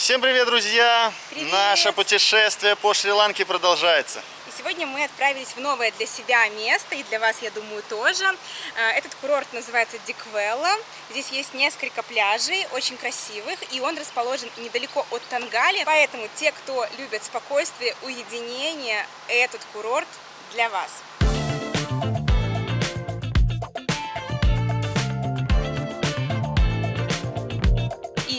Всем привет, друзья! Привет! Наше путешествие по Шри-Ланке продолжается. И сегодня мы отправились в новое для себя место, и для вас, я думаю, тоже. Этот курорт называется Диквелла. Здесь есть несколько пляжей, очень красивых, и он расположен недалеко от Тангали. Поэтому те, кто любит спокойствие, уединение, этот курорт для вас.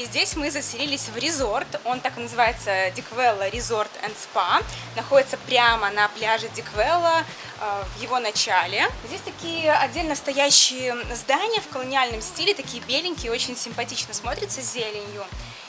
Здесь мы заселились в резорт, он так и называется Диквелла Resort and Spa, находится прямо на пляже Диквелла в его начале. Здесь такие отдельно стоящие здания в колониальном стиле, такие беленькие, очень симпатично смотрятся с зеленью.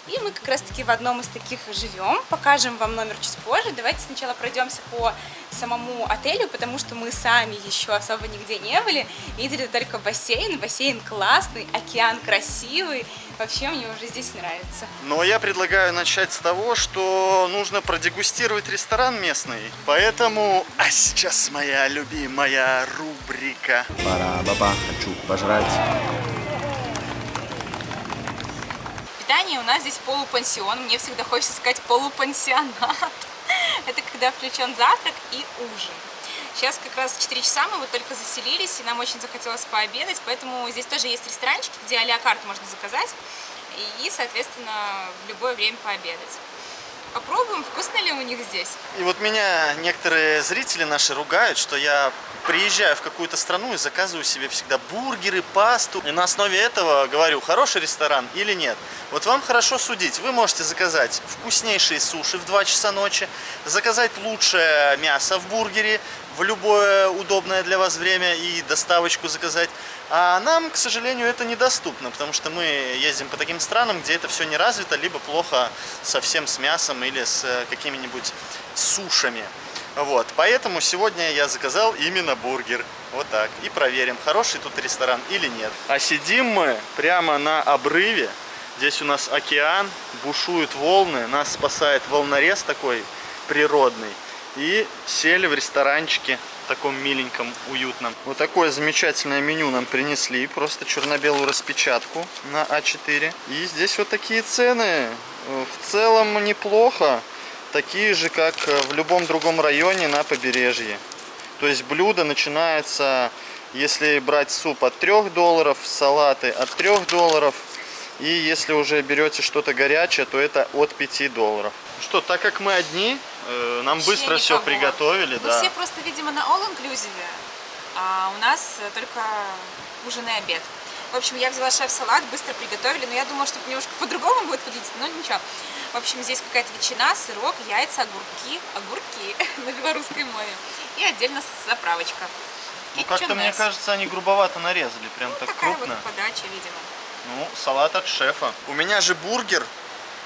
И мы как раз таки в одном из таких живем, покажем вам номер чуть позже. Давайте сначала пройдемся по самому отелю, потому что мы сами еще особо нигде не были, видели только бассейн. Бассейн классный, океан красивый, вообще мне уже здесь нравится. Но я предлагаю начать с того, что нужно продегустировать ресторан местный. Поэтому, а сейчас моя любимая рубрика. Пара-баба, хочу пожрать. Питание у нас здесь полупансион, мне всегда хочется сказать полупансионат. Это когда включен завтрак и ужин. Сейчас как раз 4 часа, мы вот только заселились, и нам очень захотелось пообедать, поэтому здесь тоже есть ресторанчики, где а-ля карт можно заказать, и, соответственно, в любое время пообедать. Попробуем, вкусно ли у них здесь. И вот меня некоторые зрители наши ругают, что я приезжаю в какую-то страну и заказываю себе всегда бургеры, пасту. И на основе этого говорю, хороший ресторан или нет. Вот вам хорошо судить. Вы можете заказать вкуснейшие суши в 2 часа ночи, заказать лучшее мясо в бургере в любое удобное для вас время и доставочку заказать. А нам, к сожалению, это недоступно, потому что мы ездим по таким странам, где это все не развито, либо плохо совсем с мясом или с какими-нибудь сушами. Вот, поэтому сегодня я заказал именно бургер. Вот так. И проверим, хороший тут ресторан или нет. А сидим мы прямо на обрыве. Здесь у нас океан, бушуют волны, нас спасает волнорез такой природный. И сели в ресторанчике таком миленьком, уютном. Вот такое замечательное меню нам принесли. Просто черно-белую распечатку на А4. И здесь вот такие цены. В целом неплохо. Такие же, как в любом другом районе на побережье. То есть блюдо начинается, если брать суп, от $3, салаты от $3. И если уже берете что-то горячее, то это от $5. Что, так как мы одни, нам вообще быстро никого. все приготовили. Мы да. все просто, видимо, на all-inclusive, а у нас только ужин и обед. В общем, я взяла шеф-салат, быстро приготовили, но я думала, что немножко по-другому будет выглядеть, но ничего. В общем, здесь какая-то ветчина, сырок, яйца, огурки на белорусской мове. И отдельно заправочка. Ну, как-то, мне кажется, они грубовато нарезали, прям так такая крупно. вот подача, видимо. Ну, салат от шефа. У меня же бургер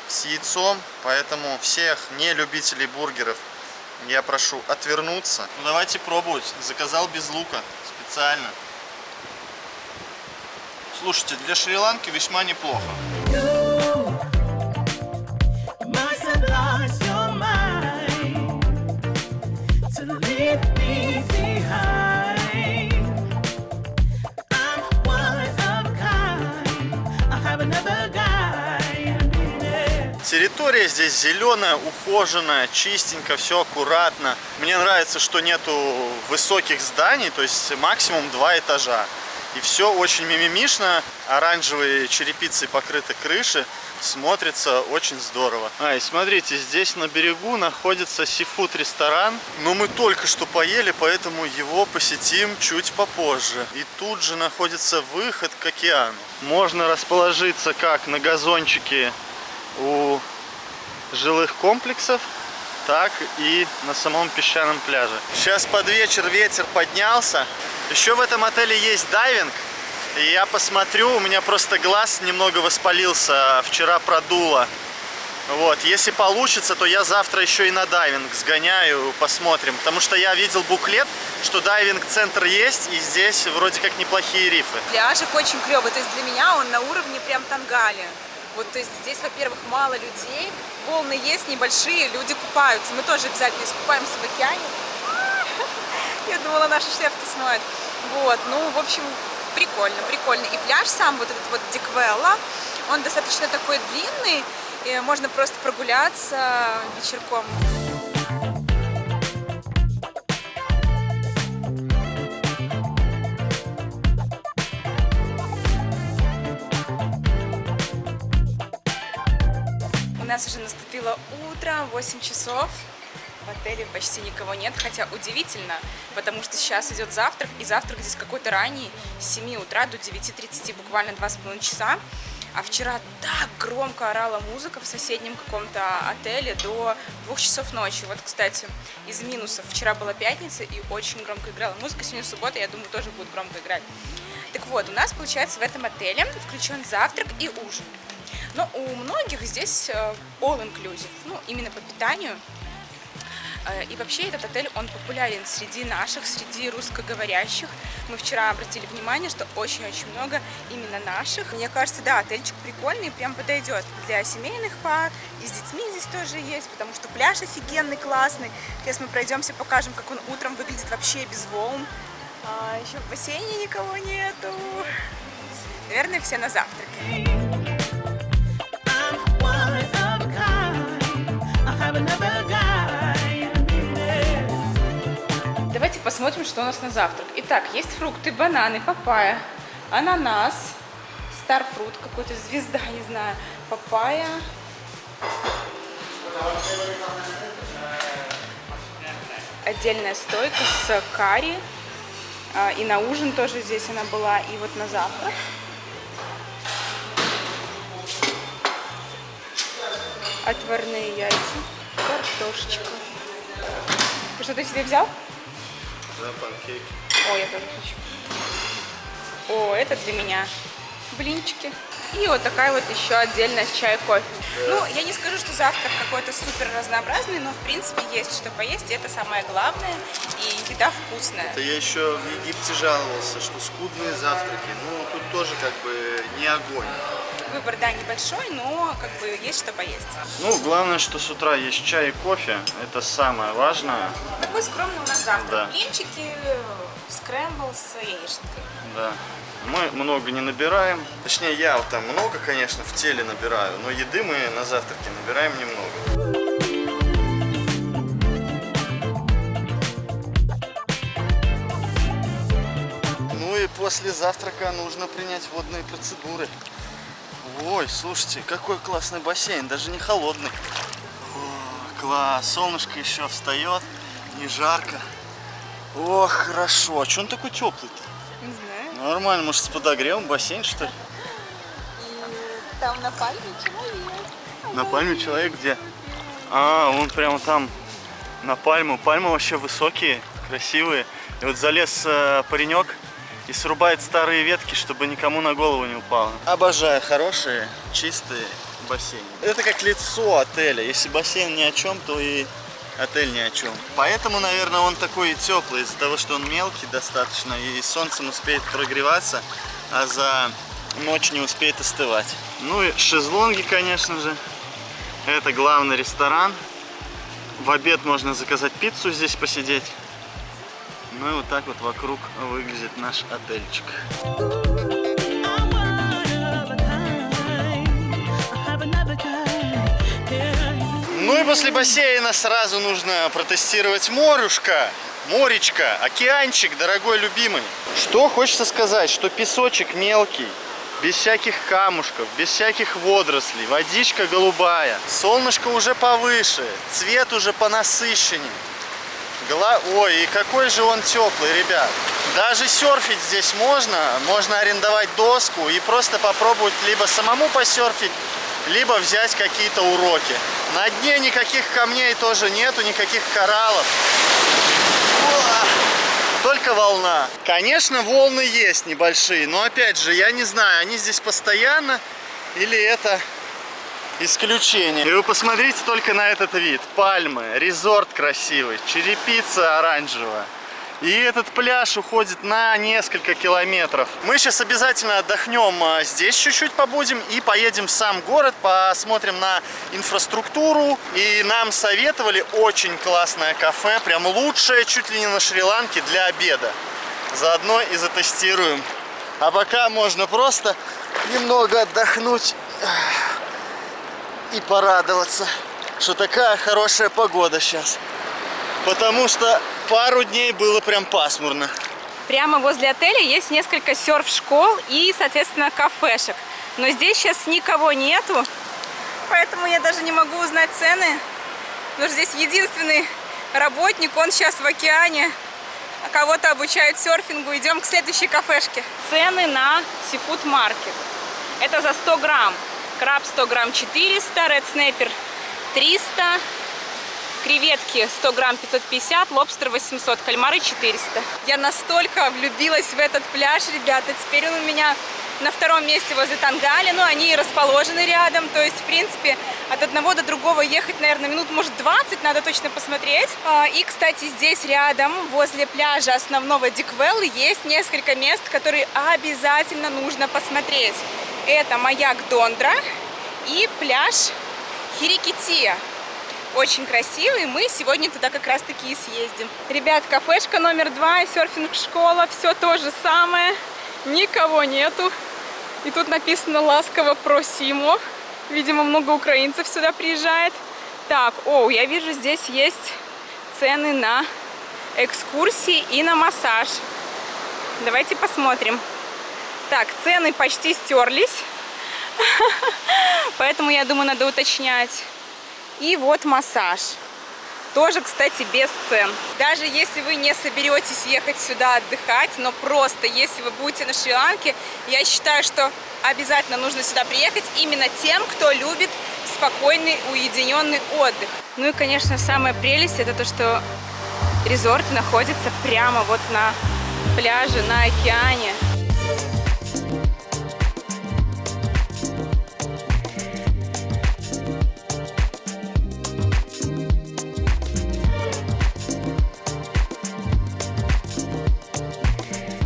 с яйцом, поэтому всех нелюбителей бургеров я прошу отвернуться. Ну, давайте пробовать. Заказал без лука специально. Слушайте, для Шри-Ланки весьма неплохо. Территория здесь зеленая, ухоженная, чистенько, все аккуратно. Мне нравится, что нету высоких зданий, то есть максимум 2 этажа. И все очень мимимишно, оранжевые черепицей покрыты крыши, смотрится очень здорово. И смотрите, здесь на берегу находится сифуд-ресторан. Но мы только что поели, поэтому его посетим чуть попозже. И тут же находится выход к океану. Можно расположиться как на газончике у жилых комплексов, так и на самом песчаном пляже. Сейчас под вечер ветер поднялся. Еще в этом отеле есть дайвинг. И я посмотрю, у меня просто глаз немного воспалился, вчера продуло. Вот, если получится, то я завтра еще и на дайвинг сгоняю, посмотрим. Потому что я видел буклет, что дайвинг-центр есть, и здесь вроде как неплохие рифы. Пляжик очень клевый, то есть для меня он на уровне прям Тангали. Вот, то есть здесь, во-первых, мало людей, волны есть небольшие, люди купаются. Мы тоже обязательно искупаемся в океане. Я думала, наши шляпки смоют. Вот, ну, в общем, прикольно, прикольно. И пляж сам, вот этот вот Диквелла, он достаточно такой длинный, И можно просто прогуляться вечерком. У нас уже наступило утро, 8 часов. В отеле почти никого нет, хотя удивительно, потому что сейчас идет завтрак, и завтрак здесь какой-то ранний, с 7 утра до 9:30, буквально 2,5 часа. А вчера так громко орала музыка в соседнем каком-то отеле до 2 часов ночи. Вот, кстати, из минусов. Вчера была пятница и очень громко играла музыка. Сегодня суббота, я думаю, тоже будет громко играть. Так вот, у нас, получается, в этом отеле включен завтрак и ужин. Но у многих здесь all inclusive, ну, именно по питанию. И вообще этот отель, он популярен среди наших, среди русскоговорящих. Мы вчера обратили внимание, что очень-очень много именно наших. Мне кажется, да, отельчик прикольный, прям подойдет для семейных пар. И с детьми здесь тоже есть, потому что пляж офигенный, классный. Сейчас мы пройдемся, покажем, как он утром выглядит вообще без волн. Еще в бассейне никого нету. Наверное, все на завтраке. Давайте посмотрим, что у нас на завтрак. Итак, есть фрукты, бананы, папайя, ананас, старфрут, какой-то звезда, не знаю, папайя. Отдельная стойка с карри. И на ужин тоже здесь она была, и вот на завтрак. Отварные яйца, картошечка. Ты что-то себе взял? Да, панкейки. О, я тоже хочу. О, это для меня. Блинчики. И вот такая вот еще отдельная с чай, кофе. Ну, я не скажу, что завтрак какой-то супер разнообразный, но в принципе есть что поесть, и это самое главное. И еда вкусная. Это я еще в Египте жаловался, что скудные завтраки. Ну, тут тоже как бы не огонь. Выбор, да, небольшой, но как бы есть что поесть. Ну, главное, что с утра есть чай и кофе. Это самое важное. Такой скромный у нас завтрак. Да. Блинчики, скрэмбл с яичницей. Да. Мы много не набираем. Точнее, я вот там много, конечно, в теле набираю, но еды мы на завтраке набираем немного. Ну и после завтрака нужно принять водные процедуры. Ой, слушайте, какой классный бассейн, даже не холодный. О, класс, солнышко еще встает, не жарко. О, хорошо. А че он такой теплый-то? Не знаю. Нормально, может, с подогревом бассейн, что ли? И там на пальме человек. На пальме человек где? А, он прямо там на пальму. Пальмы вообще высокие, красивые. И вот залез паренек и срубает старые ветки, чтобы никому на голову не упало. Обожаю хорошие, чистые бассейны. Это как лицо отеля. Если бассейн ни о чем, то и отель ни о чем. Поэтому, наверное, он такой теплый, из-за того, что он мелкий достаточно, и солнцем успеет прогреваться, а за ночь не успеет остывать. Ну и шезлонги, конечно же. Это главный ресторан. В обед можно заказать пиццу, здесь посидеть. Ну и вот так вот вокруг выглядит наш отельчик. Ну и после бассейна сразу нужно протестировать морюшка, моречка, океанчик, дорогой любимый. Что хочется сказать, что песочек мелкий, без всяких камушков, без всяких водорослей, водичка голубая, солнышко уже повыше, цвет уже понасыщеннее. Ой, и какой же он теплый, ребят. Даже серфить здесь можно арендовать доску и просто попробовать либо самому посерфить, либо взять какие-то уроки. На дне никаких камней тоже нету, никаких кораллов. Только волна. Конечно, волны есть небольшие, но опять же, я не знаю, они здесь постоянно или это исключение. И вы посмотрите только на этот вид. Пальмы, резорт красивый, черепица оранжевая. И этот пляж уходит на несколько километров. Мы сейчас обязательно отдохнем здесь чуть-чуть побудем и поедем в сам город, посмотрим на инфраструктуру. И нам советовали очень классное кафе, прям лучшее чуть ли не на Шри-Ланке для обеда. Заодно и затестируем. А пока можно просто немного отдохнуть. и порадоваться, что такая хорошая погода сейчас. Потому что пару дней было прям пасмурно. Прямо возле отеля есть несколько серф-школ и, соответственно, кафешек. Но здесь сейчас никого нету, поэтому я даже не могу узнать цены. Потому что здесь единственный работник, он сейчас в океане, а кого-то обучают серфингу. Идем к следующей кафешке. Цены на Seafood Market. Это за 100 грамм. Краб 100 грамм 400, Red Snapper 300, креветки 100 грамм 550, лобстер 800, кальмары 400. Я настолько влюбилась в этот пляж, ребята. Теперь он у меня на втором месте возле Тангали, но они расположены рядом. То есть, в принципе, от одного до другого ехать, наверное, минут, может, 20, надо точно посмотреть. И, кстати, здесь рядом, возле пляжа основного Диквеллы, есть несколько мест, которые обязательно нужно посмотреть. Это маяк Дондра и пляж Хирикития. Очень красивый, мы сегодня туда как раз таки и съездим. Ребят, кафешка номер 2 и серфинг-школа, все то же самое, никого нету. И тут написано ласково просимо. Видимо, много украинцев сюда приезжает. Так, я вижу, здесь есть цены на экскурсии и на массаж. Давайте посмотрим. Так, цены почти стерлись, поэтому, я думаю, надо уточнять. И вот массаж. Тоже, кстати, без цен. Даже если вы не соберетесь ехать сюда отдыхать, но просто если вы будете на Шри-Ланке, я считаю, что обязательно нужно сюда приехать именно тем, кто любит спокойный, уединенный отдых. Ну и, конечно, самая прелесть — это то, что резорт находится прямо вот на пляже, на океане.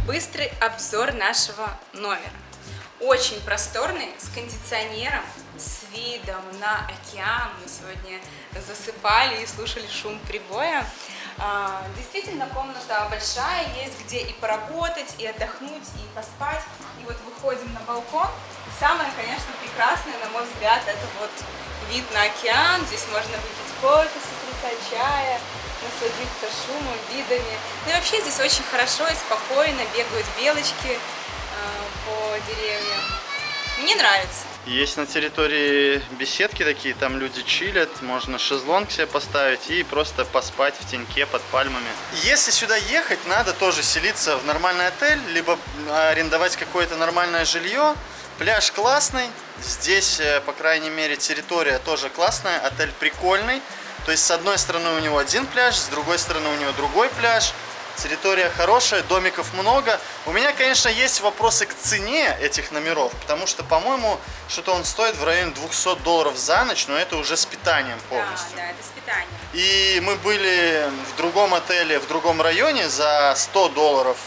Быстрый обзор нашего номера. Очень просторный, с кондиционером, с видом на океан. Мы сегодня засыпали и слушали шум прибоя. Действительно, комната большая, есть где и поработать, и отдохнуть, и поспать. И вот выходим на балкон. Самое, конечно, прекрасное, на мой взгляд, это вот вид на океан. Здесь можно выпить кофе с утреца, чая, насладиться шумом, видами. Ну и вообще здесь очень хорошо и спокойно, бегают белочки по деревьям. Мне нравится. Есть на территории беседки такие, там люди чилят, можно шезлонг себе поставить и просто поспать в теньке под пальмами. Если сюда ехать, надо тоже селиться в нормальный отель, либо арендовать какое-то нормальное жилье. Пляж классный, здесь, по крайней мере, территория тоже классная, отель прикольный. То есть с одной стороны у него один пляж, с другой стороны у него другой пляж. Территория хорошая, домиков много. У меня, конечно, есть вопросы к цене этих номеров, потому что, по-моему, что-то он стоит в районе $200 за ночь, но это уже с питанием полностью. Да, это с питанием. И мы были в другом отеле, в другом районе, за $100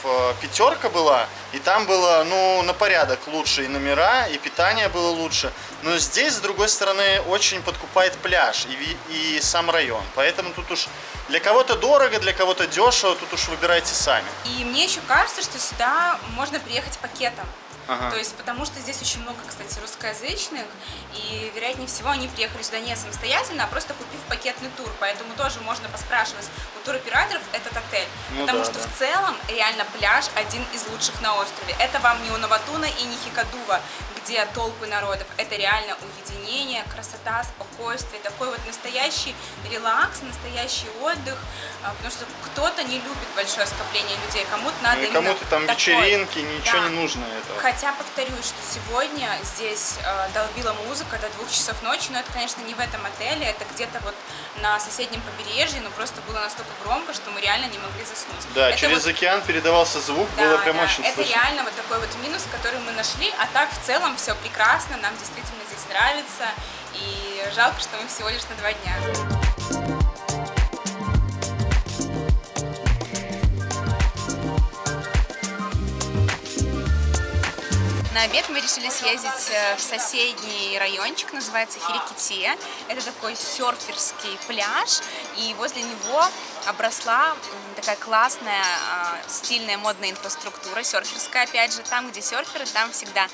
пятерка была, и там было, ну, на порядок лучше и номера, и питание было лучше. Но здесь, с другой стороны, очень подкупает пляж и сам район. Поэтому тут уж для кого-то дорого, для кого-то дешево, тут уж выбирайте сами. И мне еще кажется, что сюда можно приехать пакетом. Ага. То есть, потому что здесь очень много, кстати, русскоязычных, и, вероятнее всего, они приехали сюда не самостоятельно, а просто купив пакетный тур. Поэтому тоже можно поспрашивать у туроператоров этот отель. Ну потому да, что да. в целом реально пляж один из лучших на острове. Это вам не Унаватуна и не Хикадува, где толпы народов. Это реально уединение, красота, спокойствие, такой вот настоящий релакс, настоящий отдых. Потому что кто-то не любит большое скопление людей, кому-то надо Ну, и именно кому-то там такой. вечеринки, ничего Да. не нужно этого. Хотя, повторюсь, что сегодня здесь долбила музыка до 2 часов ночи, но это, конечно, не в этом отеле, это где-то вот на соседнем побережье, но просто было настолько громко, что мы реально не могли заснуть. Да, это через вот, океан передавался звук, было прям очень это слышно. реально вот такой вот минус, который мы нашли, а так в целом все прекрасно, нам действительно здесь нравится, и жалко, что мы всего лишь на 2 дня. На обед мы решили съездить в соседний райончик, называется Хирикития. Это такой серферский пляж, и возле него обросла такая классная, стильная, модная инфраструктура, серферская, опять же. Там, где серферы, там всегда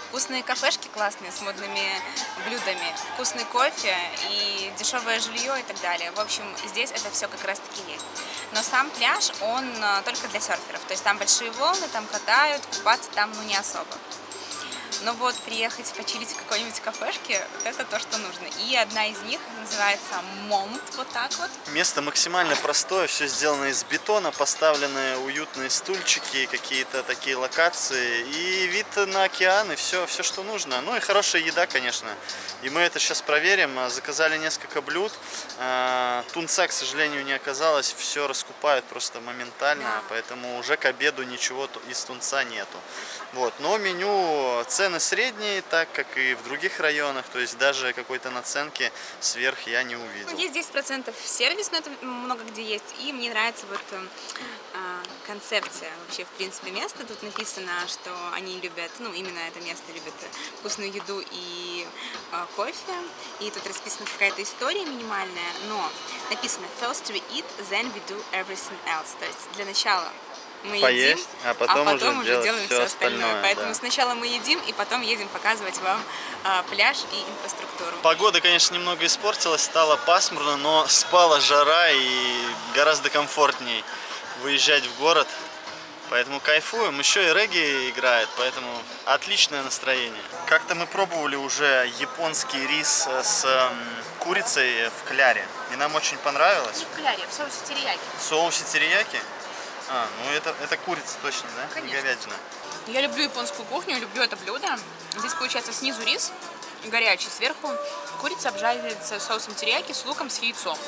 Вкусные кафешки классные с модными блюдами, вкусный кофе и дешевое жилье и так далее. В общем, здесь это все как раз таки есть. Но сам пляж, он только для серферов. То есть там большие волны, там катают, купаться там не особо. Но вот приехать почилить в какой-нибудь кафешке, это то, что нужно. И одна из них называется Монт, вот так вот. Место максимально простое, все сделано из бетона, поставлены уютные стульчики, какие-то такие локации и вид на океан, и все, что нужно. Ну и хорошая еда, конечно. И мы это сейчас проверим. Заказали несколько блюд. Тунца, к сожалению, не оказалось. Все раскупают просто моментально, Да. поэтому уже к обеду ничего из тунца нету. Вот. Но меню, цены средние, так как и в других районах, то есть даже какой-то наценки сверх я не увидел. Есть 10% сервис, но это много где есть. И мне нравится вот концепция вообще, в принципе, места. Тут написано, что они любят, ну, именно это место любит вкусную еду и кофе. И тут расписана какая-то история минимальная, но написано first we eat, then we do everything else. То есть для начала мы Поесть, едим, а потом уже делаем всё все остальное. Поэтому да. сначала мы едим, и потом едем показывать вам пляж и инфраструктуру. Погода, конечно, немного испортилась, стало пасмурно, но спала жара и гораздо комфортней выезжать в город. Поэтому кайфуем. Еще и регги играет, поэтому отличное настроение. Как-то мы пробовали уже японский рис с курицей в кляре. И нам очень понравилось. В кляре, в соусе терияки. В соусе терияки. Ну это курица точно, да? Конечно. Не говядина. Я люблю японскую кухню, люблю это блюдо. Здесь получается снизу рис горячий, сверху курица обжаривается соусом терияки с луком, с яйцом.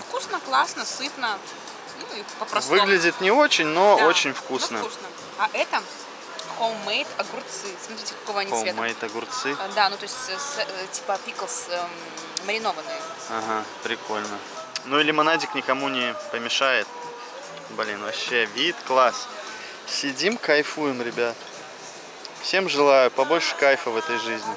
Вкусно, классно, сытно. Ну и по-простому. Выглядит не очень, но Да, очень но вкусно. вкусно. А это homemade огурцы. Смотрите, какого они цвета. Homemade огурцы. Да, ну то есть типа пиклс маринованные. Ага, прикольно. Ну и лимонадик никому не помешает. Блин, вообще вид класс. Сидим, кайфуем, ребят. Всем желаю побольше кайфа в этой жизни.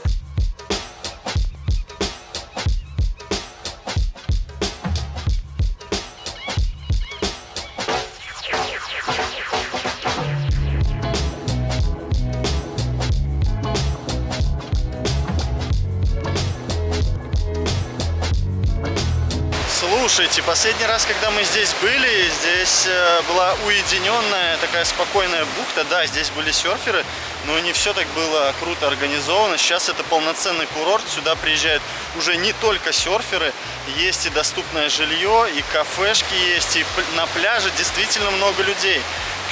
Слушайте, последний раз, когда мы здесь были, здесь была уединенная, такая спокойная бухта. Да, здесь были серферы, но не все так было круто организовано. Сейчас это полноценный курорт, сюда приезжают уже не только серферы, есть и доступное жилье, и кафешки есть, и на пляже действительно много людей.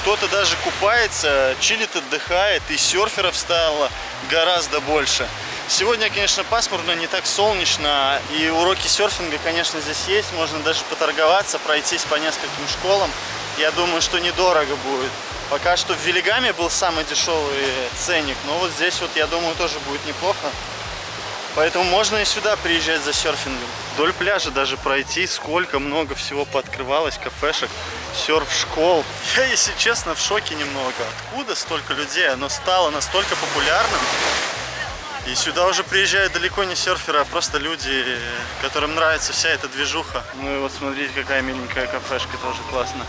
Кто-то даже купается, чилит, отдыхает, и серферов стало гораздо больше. Сегодня, конечно, пасмурно, не так солнечно, и уроки серфинга, конечно, здесь есть. Можно даже поторговаться, пройтись по нескольким школам. Я думаю, что недорого будет. Пока что в Вилигаме был самый дешевый ценник, но вот здесь вот, я думаю, тоже будет неплохо. Поэтому можно и сюда приезжать за серфингом. Вдоль пляжа даже пройти, сколько много всего пооткрывалось, кафешек, серф-школ. Я, если честно, в шоке немного. Откуда столько людей? Оно стало настолько популярным. И сюда уже приезжают далеко не серферы, а просто люди, которым нравится вся эта движуха. Ну и вот смотрите, какая миленькая кафешка, тоже классно.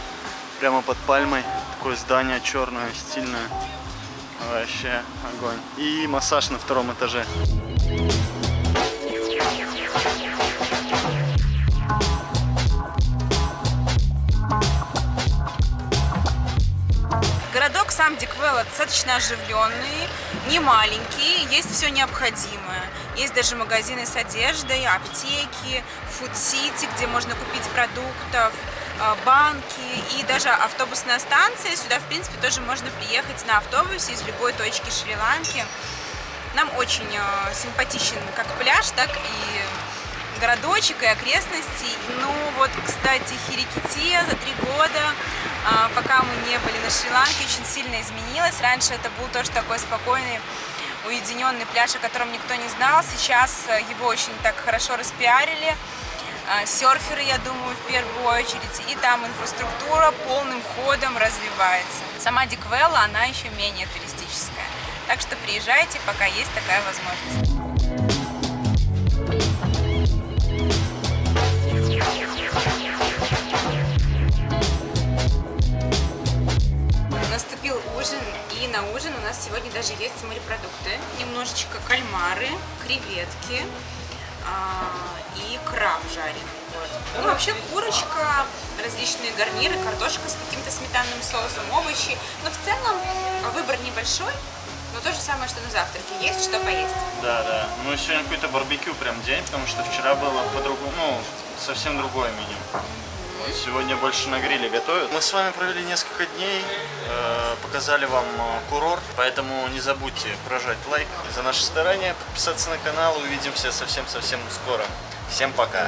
Прямо под пальмой. Такое здание черное, стильное. Вообще огонь. И массаж на втором этаже. Городок сам Диквелла достаточно оживленный, не маленький, есть все необходимое. Есть даже магазины с одеждой, аптеки, фуд-сити, где можно купить продуктов, банки и даже автобусная станция. Сюда, в принципе, тоже можно приехать на автобусе из любой точки Шри-Ланки. Нам очень симпатичен как пляж, так и городочек, и окрестности. Ну вот, кстати, Хирикития за 3 года, пока мы не были на Шри-Ланке, очень сильно изменилась. Раньше это был тоже такой спокойный, уединенный пляж, о котором никто не знал. Сейчас его очень так хорошо распиарили. Серферы, я думаю, в первую очередь. И там инфраструктура полным ходом развивается. Сама Диквелла, она еще менее туристическая. Так что приезжайте, пока есть такая возможность. Наступил ужин, и на ужин у нас сегодня даже есть морепродукты. кальмары, креветки и краб жареный. Вот. Ну, вообще курочка, различные гарниры, картошка с каким-то сметанным соусом, овощи. Но в целом выбор небольшой, но то же самое, что на завтраке. Есть что поесть. Да. Ну, сегодня какой-то барбекю прям день, потому что вчера было по-другому, ну, совсем другое меню. Вот сегодня больше на гриле готовят. Мы с вами провели несколько дней, показали вам курорт, поэтому не забудьте прожать лайк за наши старания, подписаться на канал. Увидимся совсем-совсем скоро. Всем пока!